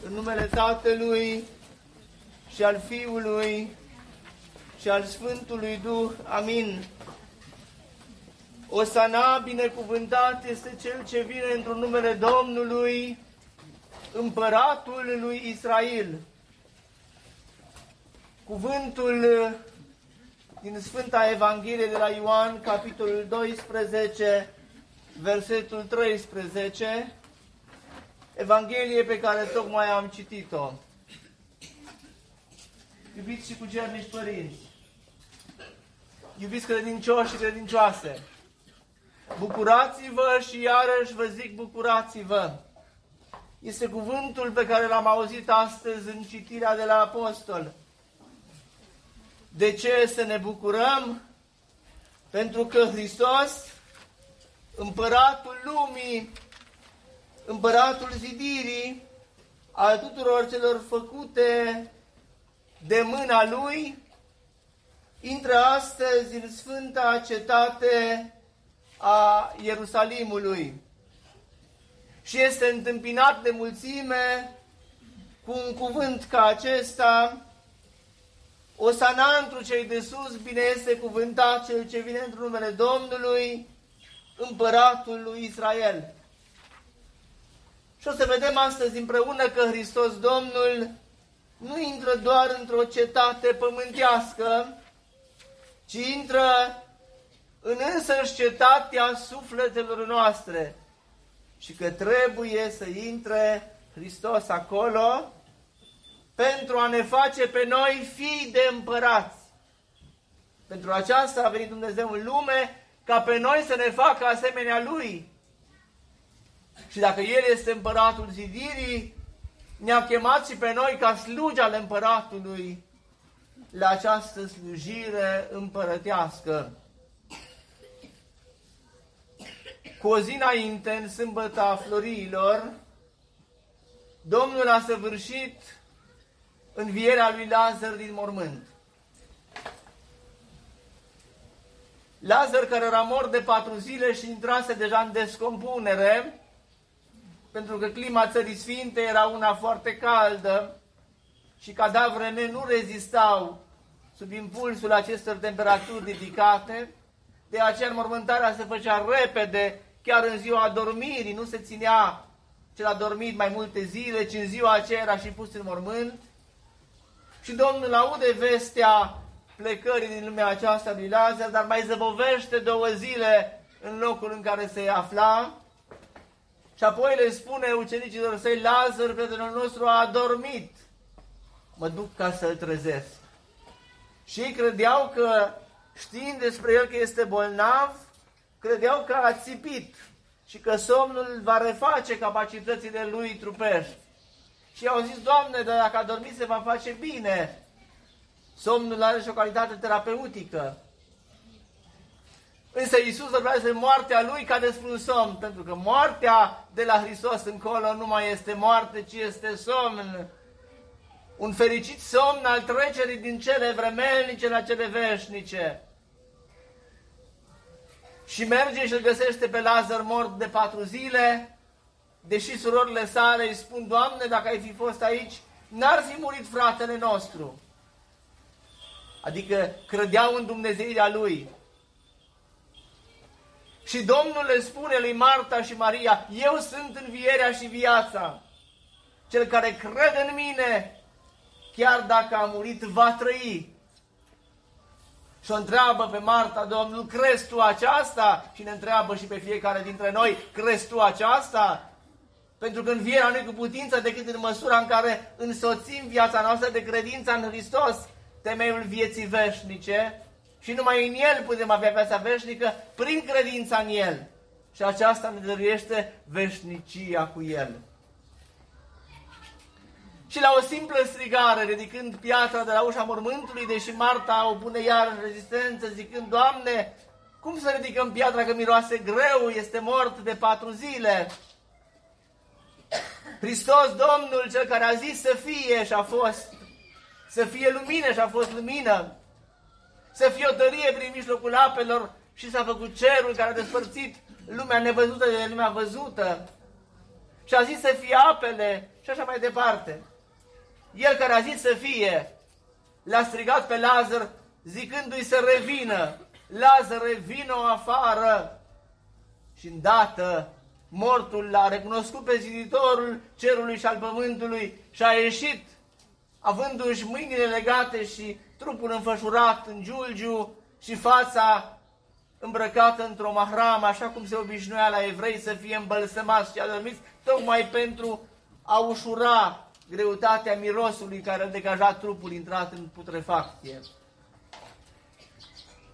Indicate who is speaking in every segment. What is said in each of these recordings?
Speaker 1: În numele Tatălui și al Fiului și al Sfântului Duh. Amin. Osana, binecuvântat este Cel ce vine într-un numele Domnului, Împăratul lui Israel. Cuvântul din Sfânta Evanghelie de la Ioan, capitolul 12, versetul 13, Evanghelie pe care tocmai am citit-o. Iubiți și cucernici părinți, iubiți credincioși și credincioase, bucurați-vă și iarăși vă zic bucurați-vă. Este cuvântul pe care l-am auzit astăzi în citirea de la Apostol. De ce să ne bucurăm? Pentru că Hristos, Împăratul lumii, Împăratul zidirii, al tuturor celor făcute de mâna Lui, intră astăzi în Sfânta Cetate a Ierusalimului și este întâmpinat de mulțime cu un cuvânt ca acesta: Osana întru cei de sus, bine este cuvântat Cel ce vine într-un numele Domnului, Împăratul lui Israel. Și o să vedem astăzi împreună că Hristos Domnul nu intră doar într-o cetate pământească, ci intră în însăși cetatea sufletelor noastre și că trebuie să intre Hristos acolo pentru a ne face pe noi fii de împărați. Pentru aceasta a venit Dumnezeu în lume, ca pe noi să ne facă asemenea Lui. Și dacă El este Împăratul zidirii, ne-a chemat și pe noi ca slugi ale Împăratului la această slujire împărătească. Cu o zi înainte, în sâmbăta Florilor, Domnul a săvârșit învierea lui Lazar din mormânt. Lazar, care era mort de 4 zile și intrase deja în descompunere, pentru că clima țării sfinte era una foarte caldă și cadavrele nu rezistau sub impulsul acestor temperaturi ridicate, de aceea înmormântarea se făcea repede, chiar în ziua adormirii, nu se ținea cel adormit mai multe zile, ci în ziua aceea era și pus în mormânt. Și Domnul aude vestea plecării din lumea aceasta lui Lazar, dar mai zăbovește 2 zile în locul în care se afla. Și apoi le spune ucenicilor săi: Lazar, prietenul nostru, a adormit. Mă duc ca să-l trezesc. Și ei credeau că, știind despre el că este bolnav, credeau că a țipit și că somnul va reface capacitățile lui trupești. Și au zis: Doamne, dar dacă a dormit se va face bine. Somnul are și o calitate terapeutică. Însă Iisus vorbea despre moartea Lui ca despre un somn, pentru că moartea de la Hristos încolo nu mai este moarte, ci este somn. Un fericit somn al trecerii din cele vremelnice la cele veșnice. Și merge și îl găsește pe Lazar mort de 4 zile, deși surorile sale îi spun: Doamne, dacă ai fi fost aici, n-ar fi murit fratele nostru. Adică credeau în Dumnezeirea Lui. Și Domnul le spune lui Marta și Maria: Eu sunt învierea și viața. Cel care crede în mine, chiar dacă a murit, va trăi. Și o întreabă pe Marta Domnul: crezi tu aceasta? Și ne întreabă și pe fiecare dintre noi: crezi tu aceasta? Pentru că învierea nu e cu putință decât în măsura în care însoțim viața noastră de credința în Hristos, temeiul vieții veșnice, și numai în El putem avea viața veșnică, prin credința în El. Și aceasta ne dăruiește veșnicia cu El. Și la o simplă strigare, ridicând piatra de la ușa mormântului, deși Marta o pune iar în rezistență, zicând: Doamne, cum să ridicăm piatra că miroase greu, este mort de 4 zile? Hristos Domnul, Cel care a zis să fie și a fost, să fie lumină și a fost lumină, să fie o tărie prin mijlocul apelor și s-a făcut cerul care a despărțit lumea nevăzută de lumea văzută. Și a zis să fie apele și așa mai departe. El care a zis să fie, l-a strigat pe Lazar zicându-i să revină. Lazare, vino afară! Și îndată mortul l-a recunoscut pe ziditorul cerului și al pământului și a ieșit, avându-și mâinile legate și trupul înfășurat în giulgiu și fața îmbrăcată într-o mahramă, așa cum se obișnuia la evrei să fie îmbălsămați și adormiți, tocmai pentru a ușura greutatea mirosului care îl degaja trupul intrat în putrefacție.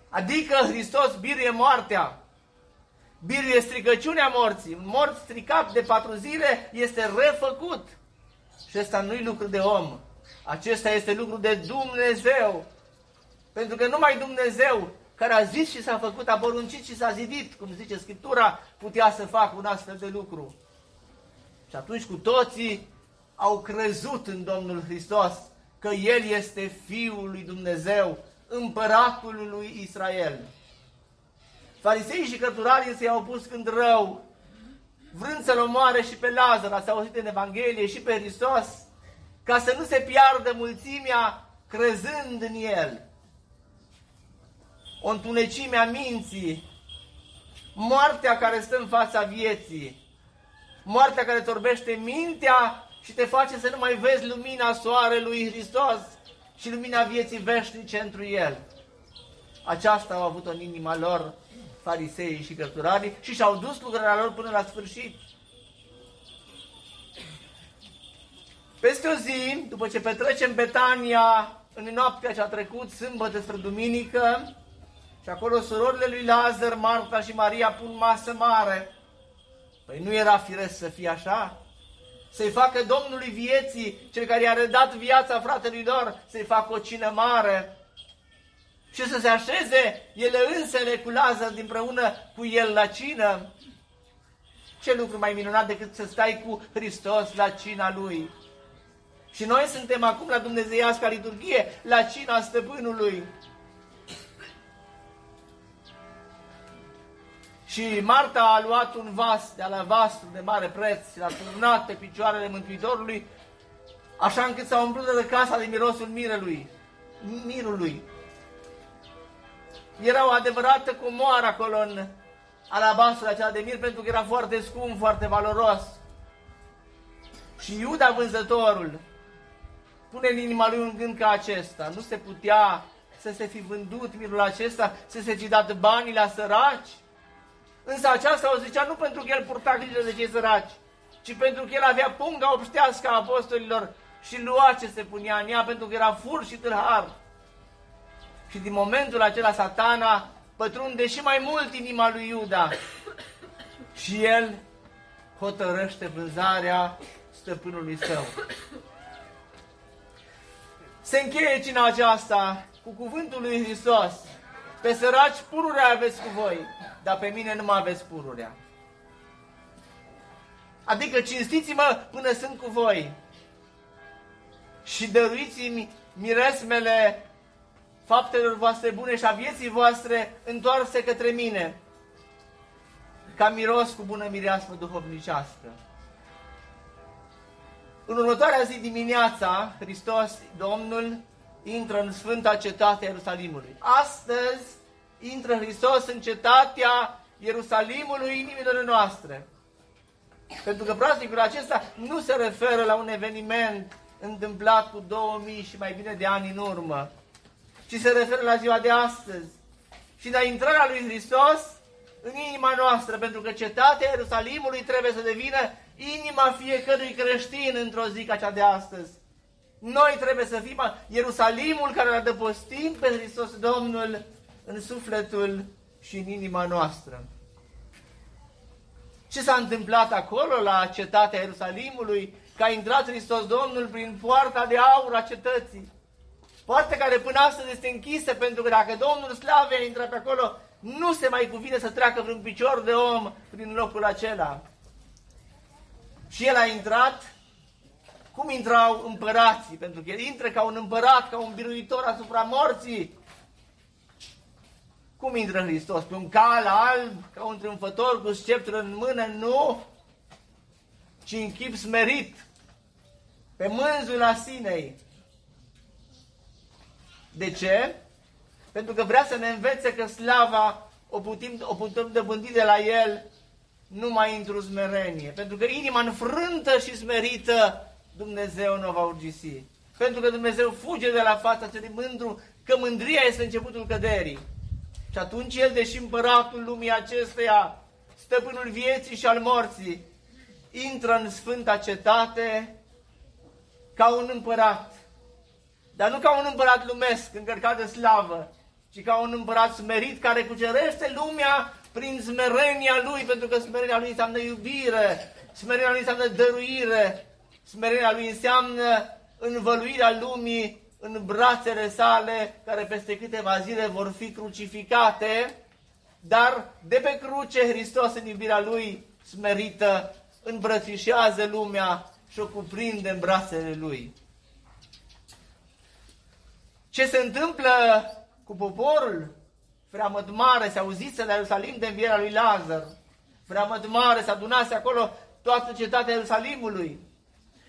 Speaker 1: Adică Hristos biruie moartea, biruie stricăciunea morții. Un mort stricat de 4 zile este refăcut. Și ăsta nu-i lucru de om, acesta este lucru de Dumnezeu. Pentru că numai Dumnezeu, care a zis și s-a făcut, a poruncit și s-a zidit, cum zice Scriptura, putea să facă un astfel de lucru. Și atunci cu toții au crezut în Domnul Hristos, că El este Fiul lui Dumnezeu, Împăratul lui Israel. Fariseii și cărturarii se i-au pus când rău, vrând să-L omoare și pe Lazar, ați auzit în Evanghelie, și pe Hristos, ca să nu se piardă mulțimea crezând în El. O întunecime a minții, moartea care stă în fața vieții, moartea care torbește mintea și te face să nu mai vezi lumina soarelui Hristos și lumina vieții veșnice întru El. Aceasta au avut-o în inima lor fariseii și cărturarii și și-au dus lucrarea lor până la sfârșit. Peste o zi, după ce petrecem Betania, în noaptea ce a trecut, sâmbătă spre duminică, și acolo surorile lui Lazar, Marta și Maria pun masă mare. Păi nu era firesc să fie așa? Să-i facă Domnului vieții, cel care i-a redat viața fratelui lor, să-i facă o cină mare și să se așeze ele însele cu Lazar împreună cu el la cină? Ce lucru mai minunat decât să stai cu Hristos la cina Lui? Și noi suntem acum la dumnezeiasca liturghie, la cina Stăpânului. Și Marta a luat un vas de alabastru de mare preț și l-a turnat pe picioarele Mântuitorului, așa încât s-a umplut de casa de mirosul mirului. Era o adevărată comoară acolo în alabastrul acela de mir, pentru că era foarte scump, foarte valoros. Și Iuda, vânzătorul, pune în inima lui un gând ca acesta: nu se putea să se fi vândut mirul acesta, să se fi dat banii la săraci? Însă aceasta o zicea nu pentru că el purta grijă de cei săraci, ci pentru că el avea punga obștească a apostolilor și lua ce se punea în ea, pentru că era fur și tâlhar. Și din momentul acela Satana pătrunde și mai mult inima lui Iuda și el hotărăște vânzarea stăpânului său. Se încheie cina aceasta cu cuvântul lui Hristos: pe săraci pururea aveți cu voi, dar pe mine nu mă aveți pururea. Adică cinstiți-mă până sunt cu voi și dăruiți-mi miresmele faptelor voastre bune și a vieții voastre întoarse către mine, ca miros cu bună mireasmă duhovnicească. În următoarea zi dimineața, Hristos, Domnul, intră în Sfânta Cetate a Ierusalimului. Astăzi intră Hristos în cetatea Ierusalimului inimilor noastre. Pentru că praznicul acesta nu se referă la un eveniment întâmplat cu 2000 și mai bine de ani în urmă, ci se referă la ziua de astăzi și la intrarea lui Hristos în inima noastră, pentru că cetatea Ierusalimului trebuie să devină inima fiecărui creștin într-o zi ca cea de astăzi. Noi trebuie să fim Ierusalimul care îl adăpostim pe Hristos Domnul în sufletul și în inima noastră. Ce s-a întâmplat acolo la cetatea Ierusalimului? Că a intrat Hristos Domnul prin poarta de aur a cetății. Poarta care până astăzi este închisă, pentru că dacă Domnul Slavei a intrat pe acolo, nu se mai cuvine să treacă vreun picior de om prin locul acela. Și El a intrat cum intrau împărații, pentru că El intră ca un împărat, ca un biruitor asupra morții. Cum intră Hristos? Pe un cal alb, ca un triumfător cu sceptrul în mână? Nu, ci în chip smerit, pe mânzul Asinei. De ce? Pentru că vrea să ne învețe că slava o putem dobândi de la El numai într-o smerenie. Pentru că inima înfrântă și smerită Dumnezeu nu o va urgisi. Pentru că Dumnezeu fuge de la fața celui mândru, că mândria este începutul căderii. Și atunci El, deși împăratul lumii acesteia, stăpânul vieții și al morții, intră în sfânta cetate ca un împărat. Dar nu ca un împărat lumesc, încărcat de slavă, ci ca un împărat smerit care cucerește lumea prin smerenia Lui, pentru că smerenia Lui înseamnă iubire, smerenia Lui înseamnă dăruire, smerenia Lui înseamnă învăluirea lumii în brațele sale, care peste câteva zile vor fi crucificate, dar de pe cruce Hristos, în iubirea Lui smerită, îmbrățișează lumea și o cuprinde în brațele Lui. Ce se întâmplă cu poporul? Freamăt mare, se auzise la Ierusalim de învierea lui Lazar. Freamăt mare, se adunase acolo toată cetatea Ierusalimului.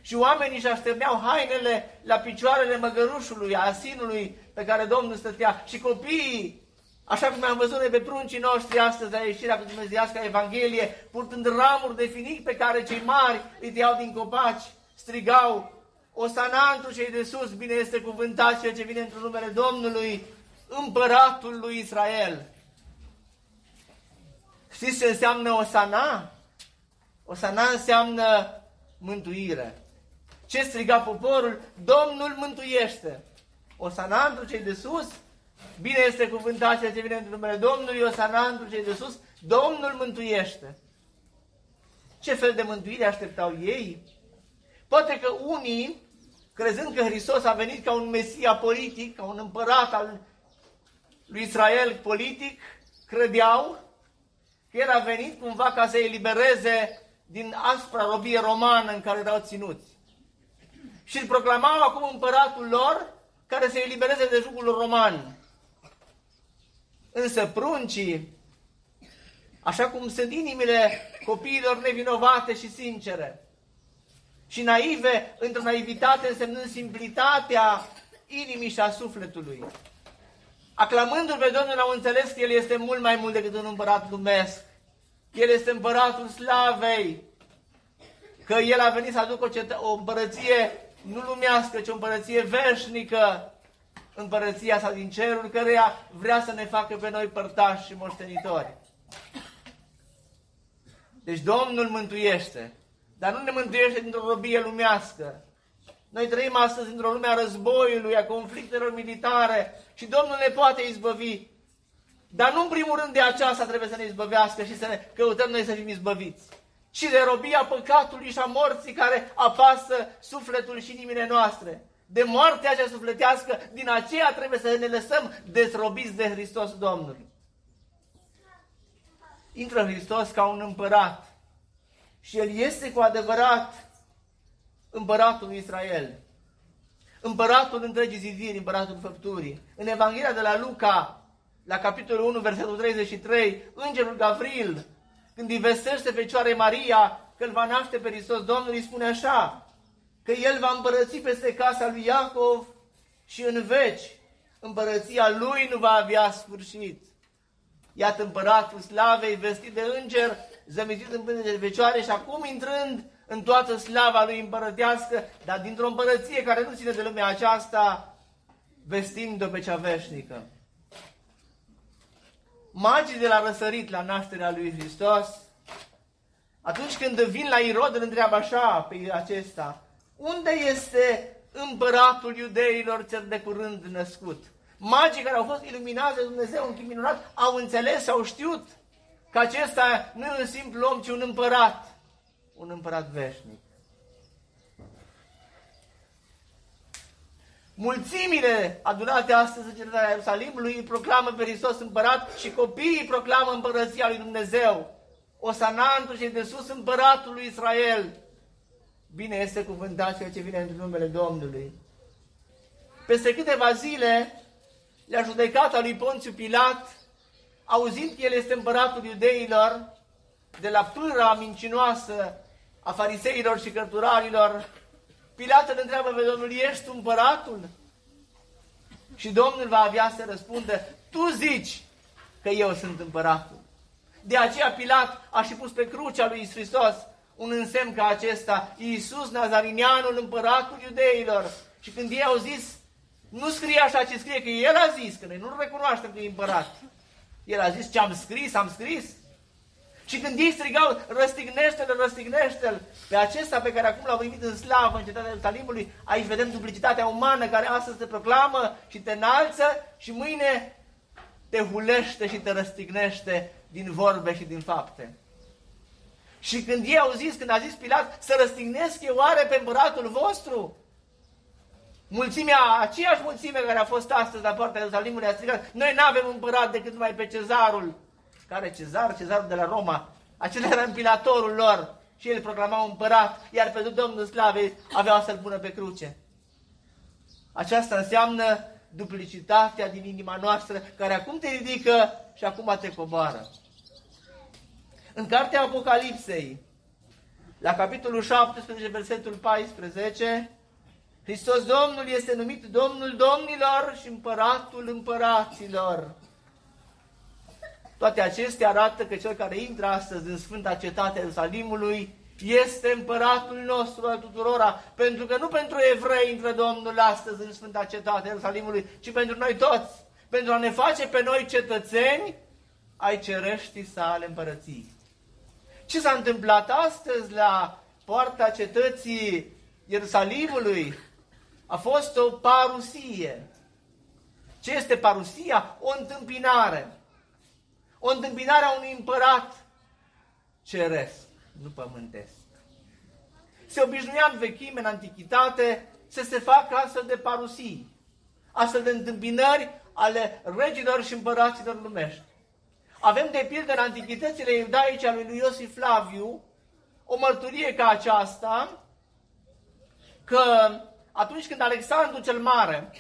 Speaker 1: Și oamenii își așterneau hainele la picioarele măgărușului, a asinului pe care Domnul stătea. Și copiii, așa cum am văzut pe pruncii noștri astăzi la ieșirea cu Dumnezeiasca Evanghelie, purtând ramuri de finic pe care cei mari îi tăiau din copaci, strigau: Osana întru cei de sus, bine este cuvântat cel ce vine într-un numele Domnului, Împăratul lui Israel. Știți ce înseamnă Osana? Osana înseamnă mântuire. Ce striga poporul? Domnul mântuiește. Osana întru cei de sus, bine este cuvântat cel ce vine într-un numele Domnului, Osana întru cei de sus, Domnul mântuiește. Ce fel de mântuire așteptau ei? Poate că unii, crezând că Hristos a venit ca un Mesia politic, ca un împărat al lui Israel politic, credeau că El a venit cumva ca să elibereze din aspra robie romană în care erau ținuți. Și îl proclamau acum împăratul lor care să elibereze de jugul roman. Însă pruncii, așa cum sunt inimile copiilor nevinovate și sincere, și naive, într-o naivitate însemnând simplitatea inimii și a sufletului, aclamându-L pe Domnul, au înțeles că El este mult mai mult decât un împărat lumesc. El este împăratul slavei, că El a venit să aducă o împărăție nu lumească, ci o împărăție veșnică, împărăția sa din cerul, căreia vrea să ne facă pe noi părtași și moștenitori. Deci Domnul mântuiește, dar nu ne mântuiește dintr-o robie lumească. Noi trăim astăzi într-o lume a războiului, a conflictelor militare și Domnul ne poate izbăvi. Dar nu în primul rând de aceasta trebuie să ne izbăvească și să ne căutăm noi să fim izbăviți, ci de robia păcatului și a morții care apasă sufletul și inimile noastre. De moartea cea sufletească, din aceea trebuie să ne lăsăm dezrobiți de Hristos Domnul. Intră Hristos ca un împărat și El este cu adevărat împăratul lui Israel, împăratul întregii zidiri, împăratul făpturii. În Evanghelia de la Luca, la capitolul 1, versetul 33, îngerul Gavril, când îi vestește Fecioarei Maria că îl va naște pe Hristos Domnul, îi spune așa, că El va împărăți peste casa lui Iacov și în veci împărăția Lui nu va avea sfârșit. Iată împăratul slavei, vestit de înger, zămitit în pântece de Fecioare și acum intrând în toată slava Lui împărătească, dar dintr-o împărăție care nu ține de lumea aceasta, vestind-o pe cea veșnică. Magii de la răsărit la nașterea lui Hristos, atunci când vin la Irod, îl întreabă așa pe acesta, unde este împăratul iudeilor cel de curând născut? Magii care au fost iluminați de Dumnezeu în chip minunat au înțeles și au știut că acesta nu e un simplu om, ci un împărat veșnic. Mulțimile adunate astăzi în cetatea Ierusalimului îi proclamă pe Hristos împărat și copiii proclamă împărăția lui Dumnezeu. Osana întru cei de sus, împăratul lui Israel. Bine este cuvântat cel ce vine într numele Domnului. Peste câteva zile, la judecata lui Ponțiu Pilat, auzind că El este împăratul iudeilor, de la pâra mincinoasă a fariseilor și cărturarilor, Pilat îl întreabă pe Domnul, ești tu împăratul? Și Domnul va avea să răspundă, tu zici că eu sunt împăratul. De aceea Pilat a și pus pe crucea lui Iisus Hristos un însemn ca acesta, Iisus Nazarinianul, împăratul iudeilor. Și când ei au zis, nu scrie așa ce scrie, că El a zis, că noi nu-L recunoaștem că e împărat. El a zis, ce am scris, am scris. Și când ei strigau, răstignește-l, răstignește-l, pe acesta pe care acum l-au primit în slavă în cetatea Ierusalimului, aici vedem duplicitatea umană care astăzi te proclamă și te înalță și mâine te hulește și te răstignește din vorbe și din fapte. Și când ei au zis, când a zis Pilat, să răstignesc eu oare pe împăratul vostru? Aceeași mulțime care a fost astăzi la poarta Ierusalimului a strigat, noi nu avem împărat decât numai pe Cezarul. Care Cezar? Cezarul de la Roma. Acela era împilatorul lor și el proclama împărat, iar pe Domnul Slavei aveau să-l pună pe cruce. Aceasta înseamnă duplicitatea din inima noastră, care acum te ridică și acum te coboară. În cartea Apocalipsei, la capitolul 17, versetul 14, Hristos Domnul este numit Domnul Domnilor și Împăratul Împăraților. Toate acestea arată că cel care intră astăzi în Sfânta Cetate a Ierusalimului este Împăratul nostru al tuturora, pentru că nu pentru evrei intră Domnul astăzi în Sfânta Cetate a Ierusalimului, ci pentru noi toți, pentru a ne face pe noi cetățeni ai cereștii sale împărății. Ce s-a întâmplat astăzi la poarta cetății Ierusalimului? A fost o parusie. Ce este parusia? O întâmpinare. O întâmpinare a unui împărat ceresc, nu pământesc. Se obișnuia în vechime, în antichitate, să se facă astfel de parusii, astfel de întâmpinări ale regilor și împăraților lumești. Avem de pildă în antichitățile iudaice ale lui Iosif Flaviu o mărturie ca aceasta, că atunci când Alexandru cel Mare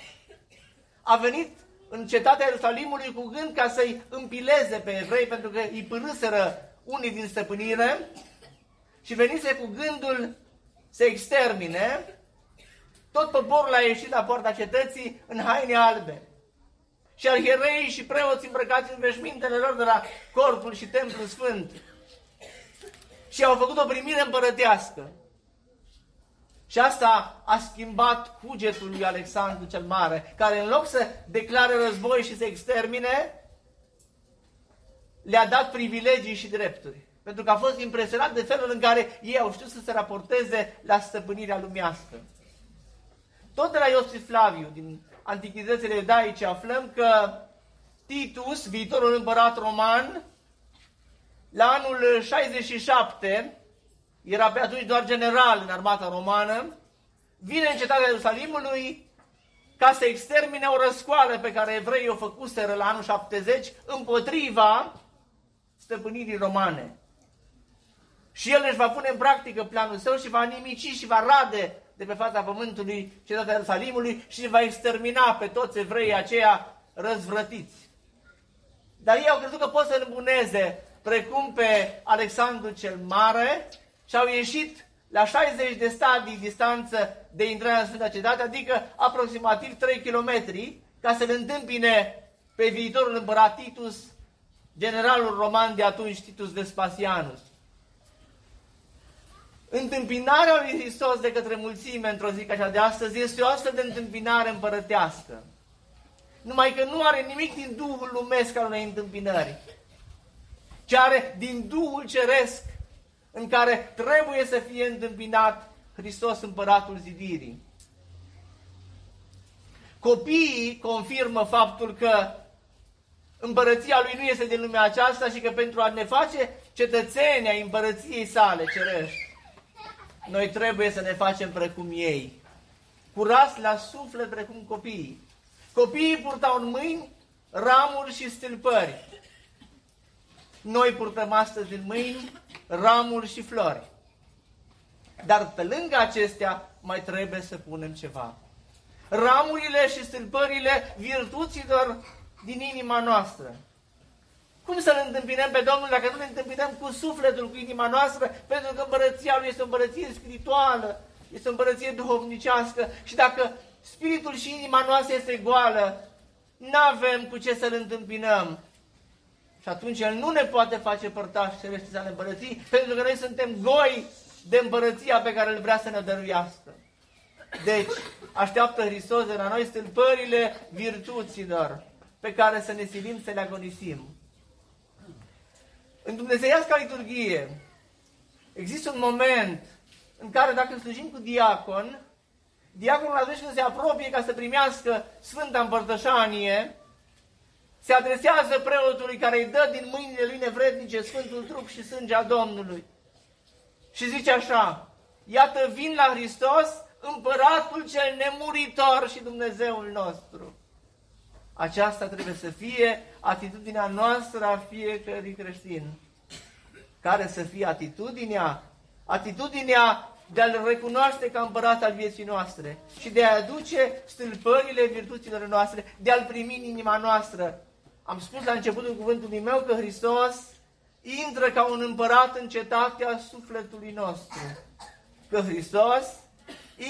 Speaker 1: a venit în cetatea Ierusalimului cu gând ca să-i împileze pe evrei, pentru că îi părâseră unii din stăpânire, și venise cu gândul să extermine, tot poporul a ieșit la poarta cetății în haine albe. Și arhiereii și preoții îmbrăcați în veșmintele lor de la corpul și templul sfânt. Și au făcut o primire împărătească. Și asta a schimbat cugetul lui Alexandru cel Mare, care în loc să declare război și să extermine, le-a dat privilegii și drepturi. Pentru că a fost impresionat de felul în care ei au știut să se raporteze la stăpânirea lumească. Tot de la Iosif Flaviu, din antichitățile iudaice, aflăm că Titus, viitorul împărat roman, la anul 67, era pe atunci doar general în armata romană, vine în cetatea Ierusalimului ca să extermine o răscoală pe care evreii o făcuseră la anul 70 împotriva stăpânirii romane. Și el își va pune în practică planul său și va nimici și va rade de pe fața pământului cetatea Ierusalimului și va extermina pe toți evreii aceia răzvrătiți. Dar ei au crezut că pot să îmbuneze precum pe Alexandru cel Mare și au ieșit la 60 de stadii distanță de intrarea în Sfânta Cetate, adică aproximativ 3 kilometri, ca să-l întâmpine pe viitorul împărat Titus, generalul roman de atunci, Titus Vespasianus. Întâmpinarea lui Hristos de către mulțime într-o zi ca cea de astăzi este o astfel de întâmpinare împărătească. Numai că nu are nimic din Duhul lumesc al unei întâmpinări, ci are din Duhul ceresc în care trebuie să fie întâmpinat Hristos împăratul zidirii. Copiii confirmă faptul că împărăția lui nu este din lumea aceasta și că pentru a ne face cetățeni ai împărăției sale cerești, noi trebuie să ne facem precum ei, curați la suflet precum copiii. Copiii purtau în mâini ramuri și stâlpări. Noi purtăm astăzi în mâini ramuri și flori. Dar pe lângă acestea mai trebuie să punem ceva. Ramurile și stâlpările virtuților din inima noastră. Cum să-L întâmpinăm pe Domnul dacă nu ne întâmpinăm cu sufletul, cu inima noastră? Pentru că împărăția Lui este o împărăție spirituală, este o împărăție duhovnicească și dacă spiritul și inima noastră este goală, n-avem cu ce să-L întâmpinăm. Și atunci El nu ne poate face părtași celestiale ale împărății, pentru că noi suntem goi de împărăția pe care îl vrea să ne dăruiască. Deci, așteaptă Hristos de la noi stâlpările virtuților pe care să ne silim să le agonisim. În dumnezeiasca liturghie există un moment în care dacă slujim cu diacon, diaconul atunci când se apropie ca să primească Sfânta Împărtășanie, se adresează preotului care îi dă din mâinile lui nevrednice Sfântul Trup și Sânge a Domnului. Și zice așa: iată vin la Hristos, Împăratul cel nemuritor și Dumnezeul nostru. Aceasta trebuie să fie atitudinea noastră a fiecărui creștin. Care să fie atitudinea? Atitudinea de a-L recunoaște ca împărat al vieții noastre și de a aduce stâlpările virtuților noastre, de a-L primi în inima noastră. Am spus la începutul cuvântului meu că Hristos intră ca un împărat în cetatea sufletului nostru. Că Hristos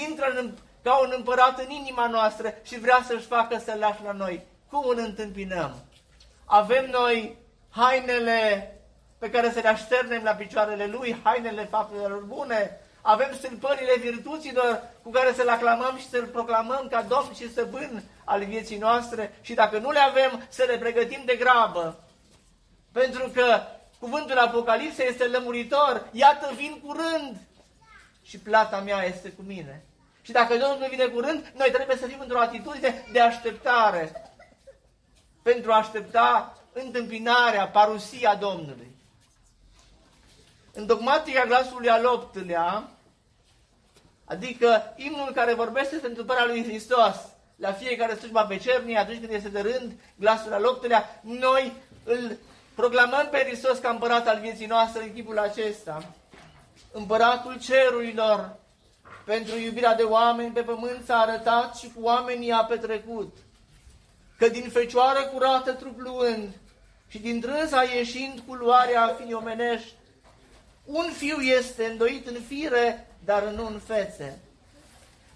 Speaker 1: intră ca un împărat în inima noastră și vrea să-și facă sălaș la noi. Cum îl întâmpinăm? Avem noi hainele pe care să le așternem la picioarele Lui, hainele faptelor bune, avem stâlpările virtuților cu care să-L aclamăm și să-L proclamăm ca Domn și Stăpân al vieții noastre și dacă nu le avem, să le pregătim de grabă. Pentru că cuvântul Apocalipsei este lămuritor, iată vin curând și plata mea este cu mine. Și dacă Domnul vine curând, noi trebuie să fim într-o atitudine de așteptare pentru a aștepta întâmpinarea, parusia Domnului. În dogmatica glasului al 8-lea, adică imnul care vorbește despre întâmplarea lui Hristos la fiecare slujba vecernie, atunci când este de rând glasul al 8-lea, noi îl proclamăm pe Hristos ca împărat al vieții noastre în chipul acesta. Împăratul cerurilor, pentru iubirea de oameni pe pământ s-a arătat și cu oamenii a petrecut, că din fecioară curată trup luând și din trânsa ieșind culoarea fiii omenești, un fiu este îndoit în fire, dar nu în fețe.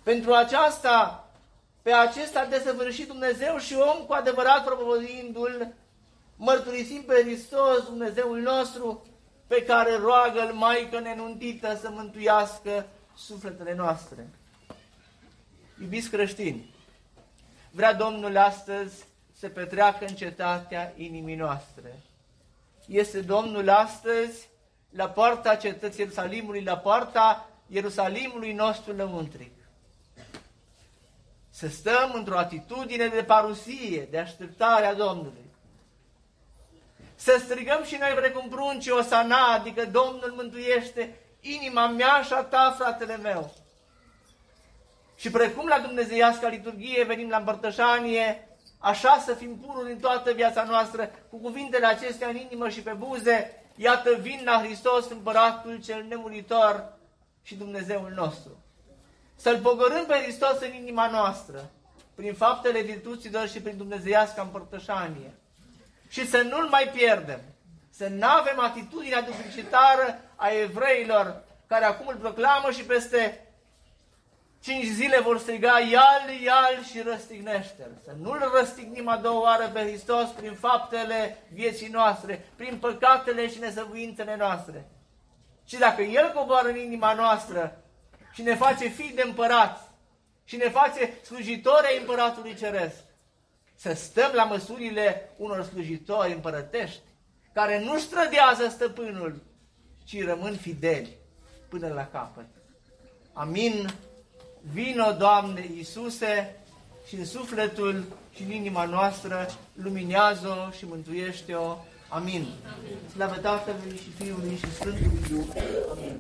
Speaker 1: Pentru aceasta, pe acesta desăvârșit Dumnezeu și om cu adevărat propovăduindu-L, mărturisim pe Hristos, Dumnezeul nostru, pe care roagă-L Maică nenuntită să mântuiască sufletele noastre. Iubiți creștini, vrea Domnul astăzi să petreacă în cetatea inimii noastre. Este Domnul astăzi la poarta cetății Ierusalimului, la poarta Ierusalimului nostru lăuntric. Să stăm într-o atitudine de parusie, de așteptare a Domnului. Să strigăm și noi precum pruncii Osana, adică Domnul mântuiește inima mea și a ta, fratele meu. Și precum la dumnezeiasca liturghie venim la împărtășanie, așa să fim pururi în toată viața noastră, cu cuvintele acestea în inimă și pe buze, iată vin la Hristos, Împăratul cel nemuritor și Dumnezeul nostru. Să-L pogorâm pe Hristos în inima noastră, prin faptele virtuților și prin dumnezeiasca împărtășanie. Și să nu-L mai pierdem, să nu avem atitudinea duplicitară a evreilor, care acum îl proclamă și peste 5 zile vor striga, ia-L, ia-L și răstignește-L. Să nu-L răstignim a doua oară pe Hristos prin faptele vieții noastre, prin păcatele și nesăbuințele noastre. Și dacă El coboară în inima noastră și ne face fii de împărați și ne face slujitori ai Împăratului Ceresc, să stăm la măsurile unor slujitori împărătești, care nu strădează stăpânul, ci rămân fideli până la capăt. Amin. Vino, Doamne Iisuse, și în sufletul și în inima noastră luminează-o și mântuiește-o. Amin. Slavă Tatălui și Fiului și Sfântului Duh. Amin.